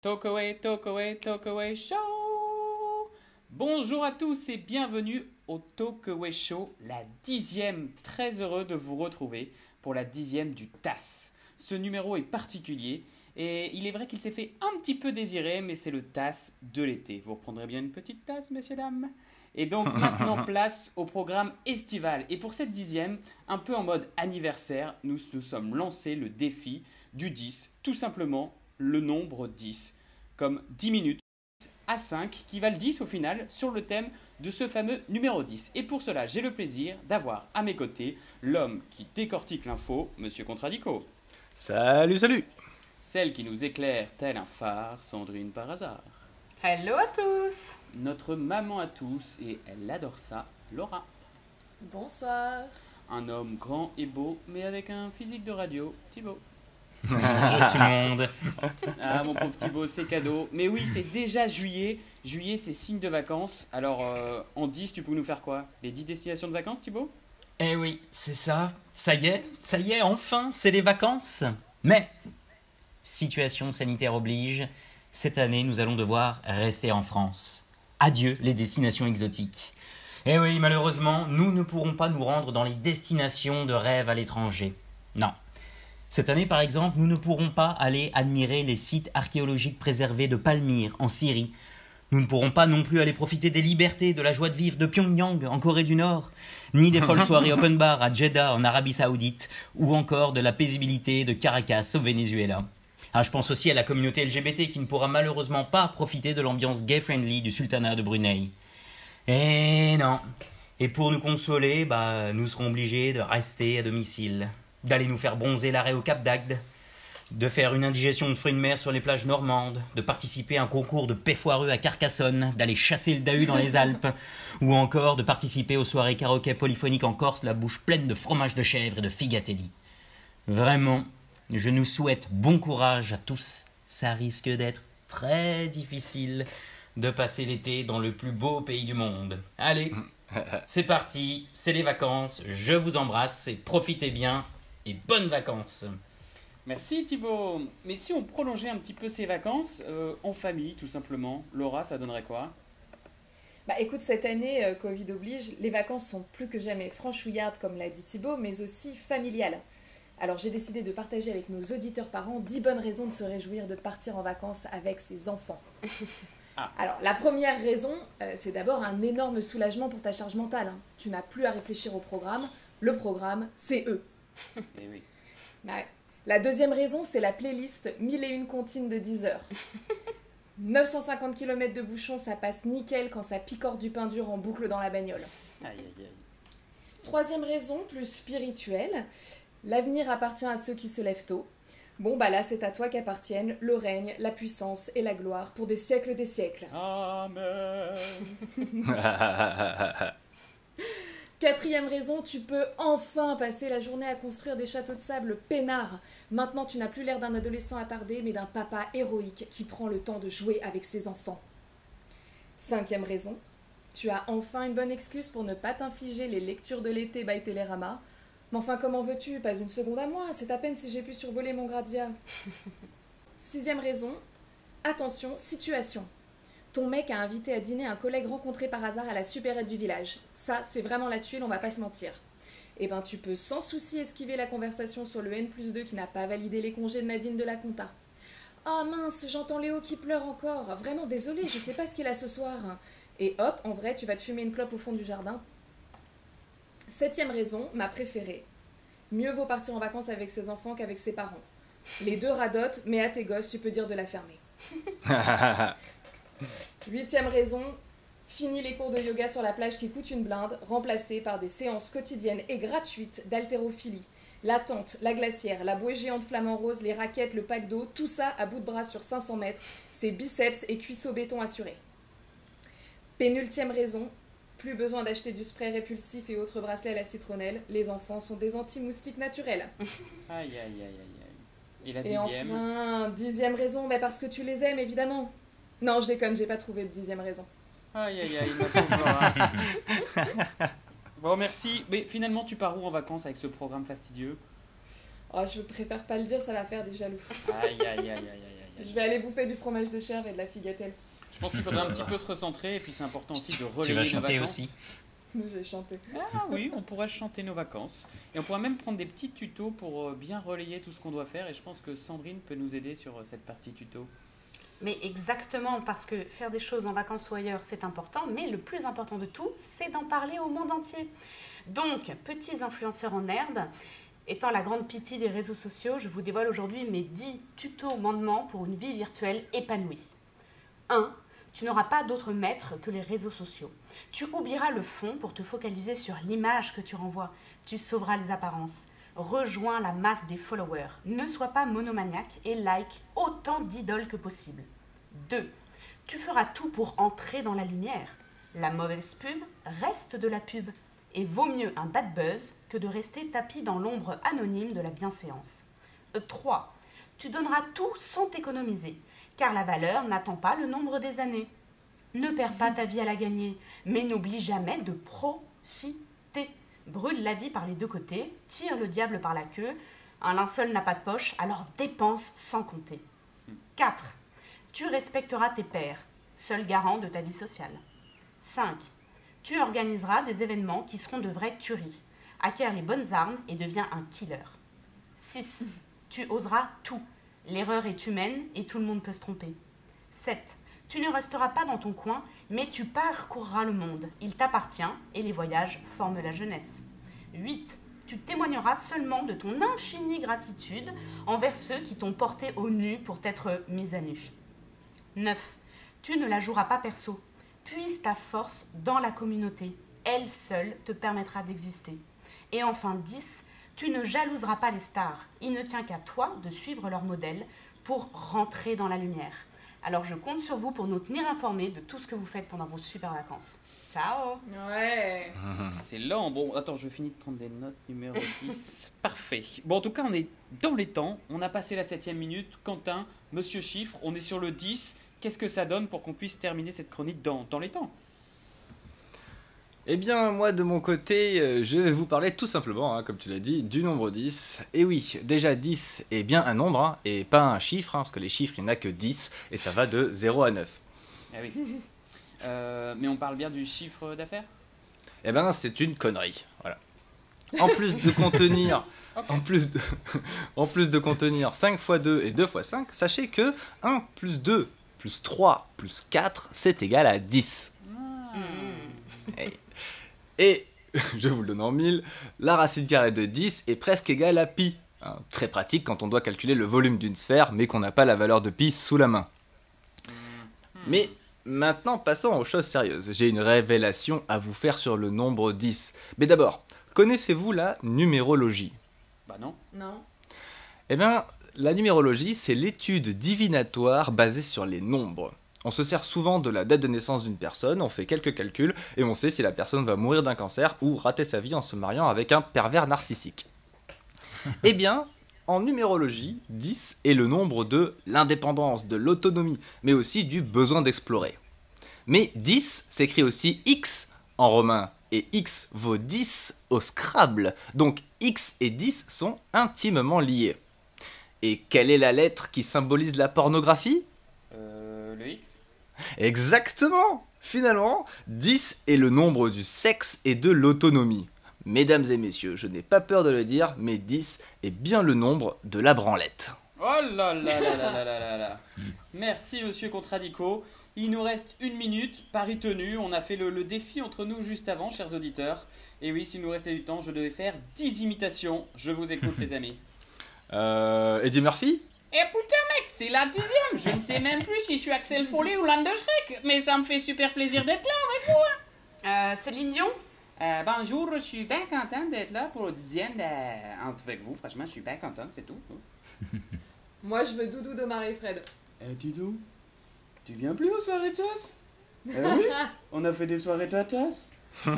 Talk Away Show. Bonjour à tous et bienvenue au Talk Away Show, la 10e. Très heureux de vous retrouver pour la 10e du TAS. Ce numéro est particulier et il est vrai qu'il s'est fait un petit peu désirer, mais c'est le TAS de l'été. Vous reprendrez bien une petite tasse, messieurs, dames? Et donc maintenant place au programme estival. Et pour cette 10e, un peu en mode anniversaire, nous nous sommes lancé le défi du 10, tout simplement le nombre 10, comme 10 minutes à 5, qui valent 10 au final, sur le thème de ce fameux numéro 10. Et pour cela, j'ai le plaisir d'avoir à mes côtés l'homme qui décortique l'info, Monsieur Contradico. Salut, salut. Celle qui nous éclaire tel un phare, Sandrine par hasard. Hello à tous. Notre maman à tous, et elle adore ça, Laura. Bonsoir. Un homme grand et beau, mais avec un physique de radio, Thibaut. Bonjour tout le monde. Ah mon pauvre Thibaut, c'est cadeau. Mais oui, c'est déjà juillet. Juillet, c'est signe de vacances. Alors, en 10, tu peux nous faire quoi? Les 10 destinations de vacances, Thibaut? Eh oui, c'est ça. Ça y est, enfin, c'est les vacances. Mais, situation sanitaire oblige, cette année, nous allons devoir rester en France. Adieu les destinations exotiques. Eh oui, malheureusement, nous ne pourrons pas nous rendre dans les destinations de rêve à l'étranger. Non. Cette année, par exemple, nous ne pourrons pas aller admirer les sites archéologiques préservés de Palmyre, en Syrie. Nous ne pourrons pas non plus aller profiter des libertés, de la joie de vivre de Pyongyang, en Corée du Nord, ni des folles soirées open bar à Jeddah, en Arabie Saoudite, ou encore de la paisibilité de Caracas, au Venezuela. Ah, je pense aussi à la communauté LGBT qui ne pourra malheureusement pas profiter de l'ambiance gay-friendly du sultanat de Brunei. Et non. Et pour nous consoler, nous serons obligés de rester à domicile, d'aller nous faire bronzer l'arrêt au Cap d'Agde, de faire une indigestion de fruits de mer sur les plages normandes, de participer à un concours de paix foireux à Carcassonne, d'aller chasser le dahu dans les Alpes, ou encore de participer aux soirées karaoké polyphoniques en Corse, la bouche pleine de fromage de chèvre et de figatelli. Vraiment, je nous souhaite bon courage à tous. Ça risque d'être très difficile de passer l'été dans le plus beau pays du monde. Allez, c'est parti, c'est les vacances, je vous embrasse et profitez bien et bonnes vacances. Merci Thibaut. Mais si on prolongeait un petit peu ces vacances, en famille tout simplement, Laura, ça donnerait quoi? Écoute, cette année, Covid oblige, les vacances sont plus que jamais franchouillardes, comme l'a dit Thibaut, mais aussi familiales. Alors j'ai décidé de partager avec nos auditeurs parents 10 bonnes raisons de se réjouir de partir en vacances avec ses enfants. Alors, la première raison, c'est d'abord un énorme soulagement pour ta charge mentale. Hein. Tu n'as plus à réfléchir au programme. Le programme, c'est eux. Eh oui. Ouais. La deuxième raison, c'est la playlist 1001 comptines de 10 heures. 950 km de bouchon, ça passe nickel quand ça picore du pain dur en boucle dans la bagnole. Aïe, aïe, aïe. Troisième raison, plus spirituelle, l'avenir appartient à ceux qui se lèvent tôt. Bon, là, c'est à toi qu'appartiennent le règne, la puissance et la gloire pour des siècles des siècles. Amen. Quatrième raison, tu peux enfin passer la journée à construire des châteaux de sable peinards. Maintenant, tu n'as plus l'air d'un adolescent attardé, mais d'un papa héroïque qui prend le temps de jouer avec ses enfants. Cinquième raison, tu as enfin une bonne excuse pour ne pas t'infliger les lectures de l'été by Télérama. Mais enfin, comment veux-tu? Pas une seconde à moi, c'est à peine si j'ai pu survoler mon gradia. Sixième raison, attention, situation. Ton mec a invité à dîner un collègue rencontré par hasard à la supérette du village. Ça, c'est vraiment la tuile, on va pas se mentir. Eh ben, tu peux sans souci esquiver la conversation sur le N+2 qui n'a pas validé les congés de Nadine de la compta. Oh mince, j'entends Léo qui pleure encore. Vraiment désolée, je sais pas ce qu'il a ce soir. Et hop, en vrai, tu vas te fumer une clope au fond du jardin. Septième raison, ma préférée. Mieux vaut partir en vacances avec ses enfants qu'avec ses parents. Les deux radotent, mais à tes gosses, tu peux dire de la fermer. Huitième raison, fini les cours de yoga sur la plage qui coûtent une blinde, remplacés par des séances quotidiennes et gratuites d'haltérophilie. La tente, la glacière, la bouée géante flamant rose, les raquettes, le pack d'eau, tout ça à bout de bras sur 500 mètres, c'est biceps et cuisses au béton assurés. Pénultième raison, plus besoin d'acheter du spray répulsif et autres bracelets à la citronnelle, les enfants sont des anti-moustiques naturels. Aïe, aïe, aïe, aïe, aïe. Et la Et 10e? enfin, 10e raison, parce que tu les aimes évidemment. Non, je déconne, j'ai pas trouvé de 10e raison. Aïe, aïe, aïe, ma pauvre Laura. Bon, merci. Mais finalement, tu pars où en vacances avec ce programme fastidieux? Oh, je préfère pas le dire, ça va faire des jaloux. Aïe, aïe, aïe, aïe, aïe, aïe. Je vais aller bouffer du fromage de chèvre et de la figatelle. Je pense qu'il faudra un petit peu se recentrer et puis c'est important aussi de relayer Tu vas nos chanter vacances. aussi. Je vais chanter. Ah oui, on pourrait chanter nos vacances. Et on pourrait même prendre des petits tutos pour bien relayer tout ce qu'on doit faire. Et je pense que Sandrine peut nous aider sur cette partie tuto. Mais exactement, parce que faire des choses en vacances ou ailleurs, c'est important, mais le plus important de tout, c'est d'en parler au monde entier. Donc, petits influenceurs en herbe, étant la grande pitié des réseaux sociaux, je vous dévoile aujourd'hui mes 10 tutos mandements pour une vie virtuelle épanouie. 1. Tu n'auras pas d'autre maître que les réseaux sociaux. Tu oublieras le fond pour te focaliser sur l'image que tu renvoies. Tu sauveras les apparences. Rejoins la masse des followers. Ne sois pas monomaniaque et like autant d'idoles que possible. 2. Tu feras tout pour entrer dans la lumière. La mauvaise pub reste de la pub. Et vaut mieux un bad buzz que de rester tapi dans l'ombre anonyme de la bienséance. 3. Tu donneras tout sans t'économiser, car la valeur n'attend pas le nombre des années. Ne perds pas ta vie à la gagner, mais n'oublie jamais de profiter. Brûle la vie par les deux côtés, tire le diable par la queue. Un linceul n'a pas de poche, alors dépense sans compter. 4. Tu respecteras tes pairs, seul garant de ta vie sociale. 5. Tu organiseras des événements qui seront de vraies tueries. Acquiers les bonnes armes et deviens un killer. 6. Tu oseras tout. L'erreur est humaine et tout le monde peut se tromper. 7. Tu ne resteras pas dans ton coin, mais tu parcourras le monde. Il t'appartient et les voyages forment la jeunesse. 8. Tu témoigneras seulement de ton infinie gratitude envers ceux qui t'ont porté au nu pour t'être mis à nu. 9. Tu ne la joueras pas perso. Puise ta force dans la communauté. Elle seule te permettra d'exister. Et enfin 10. Tu ne jalouseras pas les stars. Il ne tient qu'à toi de suivre leur modèle pour rentrer dans la lumière. Alors je compte sur vous pour nous tenir informés de tout ce que vous faites pendant vos super vacances. Ciao! Ouais. C'est lent. Bon, attends, je finis de prendre des notes. Numéro 10. Parfait. Bon, en tout cas, on est dans les temps. On a passé la 7e minute. Quentin, Monsieur Chiffre, on est sur le 10. Qu'est-ce que ça donne pour qu'on puisse terminer cette chronique dans les temps? Eh bien, moi, de mon côté, je vais vous parler tout simplement, hein, comme tu l'as dit, du nombre 10. Et oui, déjà 10 est bien un nombre, hein, et pas un chiffre, hein, parce que les chiffres, il n'y en a que 10, et ça va de 0 à 9. Ah oui. Mais on parle bien du chiffre d'affaires? Eh ben, c'est une connerie, voilà. En plus de contenir... En plus de contenir 5 x 2 et 2 x 5, sachez que 1 plus 2 plus 3 plus 4, c'est égal à 10. Et, je vous le donne en mille, la racine carrée de 10 est presque égale à pi. Hein, très pratique quand on doit calculer le volume d'une sphère, mais qu'on n'a pas la valeur de pi sous la main. Mais maintenant, passons aux choses sérieuses. J'ai une révélation à vous faire sur le nombre 10. Mais d'abord, connaissez-vous la numérologie? Bah non. Non. Eh bien, la numérologie, c'est l'étude divinatoire basée sur les nombres. On se sert souvent de la date de naissance d'une personne, on fait quelques calculs, et on sait si la personne va mourir d'un cancer ou rater sa vie en se mariant avec un pervers narcissique. Eh bien, en numérologie, 10 est le nombre de l'indépendance, de l'autonomie, mais aussi du besoin d'explorer. Mais 10 s'écrit aussi X en romain, et X vaut 10 au Scrabble, donc X et 10 sont intimement liés. Et quelle est la lettre qui symbolise la pornographie ? Le X? Exactement! Finalement, 10 est le nombre du sexe et de l'autonomie. Mesdames et messieurs, je n'ai pas peur de le dire, mais 10 est bien le nombre de la branlette. Oh là là là là là là là là. Merci Monsieur Contradico. Il nous reste 1 minute, pari tenu. On a fait le défi entre nous juste avant, chers auditeurs. Et oui, s'il nous restait du temps, je devais faire 10 imitations. Je vous écoute les amis. Eddie Murphy ? Eh putain mec, c'est la 10e. Je ne sais même plus si je suis Axel Follet ou l'âne de Shrek. Mais ça me fait super plaisir d'être là avec vous. Céline Dion? Bonjour, je suis bien content d'être là pour le 10e avec vous. Franchement, je suis bien content, c'est tout. Moi, je veux Doudou d'Omar et Fred. Doudou, tu viens plus aux soirées Toss? Oui, on a fait des soirées Totos. Tu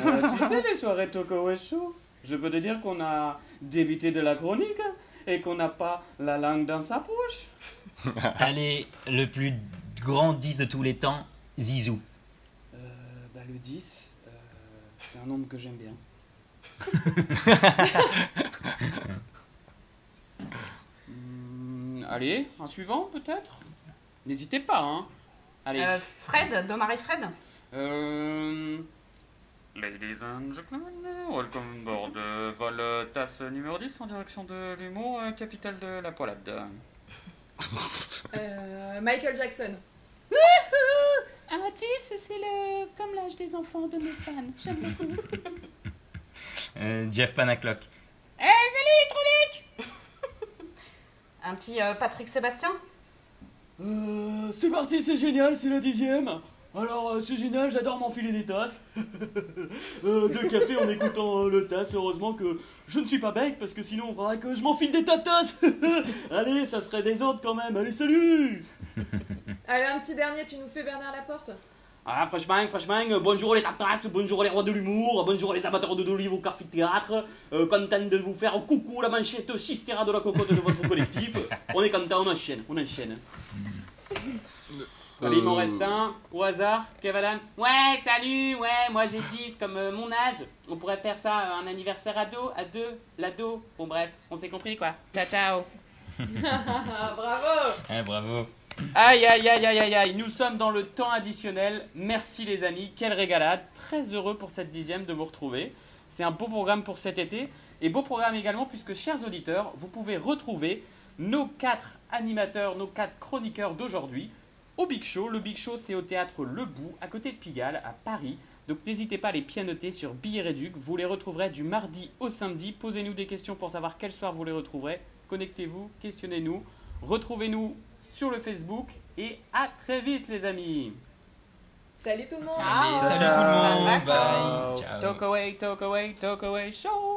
sais, les soirées Tokyo Show. Je peux te dire qu'on a débuté de la chronique et qu'on n'a pas la langue dans sa poche. Allez, le plus grand 10 de tous les temps, Zizou. Le 10, c'est un nombre que j'aime bien. Allez, un suivant peut-être? N'hésitez pas, hein. Allez. Fred, Domar et Fred. Ladies and gentlemen, welcome board. Vol tasse numéro 10 en direction de l'humour, capitale de la poilade. Michael Jackson. Ah, Mathis, c'est le comme l'âge des enfants de mes fans. J'aime beaucoup. Jeff Panaclock. Salut, Tronic. Un petit Patrick Sébastien. C'est parti, c'est génial, c'est la 10e. Alors, c'est génial, j'adore m'enfiler des tasses. De café en écoutant le tasse. Heureusement que je ne suis pas bec, parce que sinon on croirait que je m'enfile des tas de tasses. Allez, ça ferait des ordres quand même. Allez, salut. Allez, un petit dernier, tu nous fais Bernard Laporte. Ah, franchement, bonjour les tatas, bonjour les rois de l'humour, bonjour les amateurs d'olive au café-théâtre. Content de vous faire coucou la manchette chistera de la cocotte de votre collectif. On est content, on enchaîne. Allez, il m'en reste un, au hasard, Kev Adams. Ouais, salut, ouais, moi j'ai 10 comme mon âge. On pourrait faire ça, un anniversaire à deux, l'ado. Bon bref, on s'est compris quoi. Ciao, ciao. Bravo. Bravo. Aïe, aïe, aïe, aïe, aïe, aïe, nous sommes dans le temps additionnel. Merci les amis, quelle régalade. Très heureux pour cette 10e de vous retrouver. C'est un beau programme pour cet été. Et beau programme également puisque, chers auditeurs, vous pouvez retrouver nos 4 animateurs, nos 4 chroniqueurs d'aujourd'hui au Big Show. Le Big Show, c'est au théâtre Le Bout, à côté de Pigalle, à Paris. Donc n'hésitez pas à les pianoter sur Billets Réduc. Vous les retrouverez du mardi au samedi. Posez-nous des questions pour savoir quel soir vous les retrouverez. Connectez-vous, questionnez-nous. Retrouvez-nous sur le Facebook. Et à très vite les amis. Salut tout le monde. Allez, Ciao. salut tout le monde. Bye. Bye. Ciao. Talk away, show.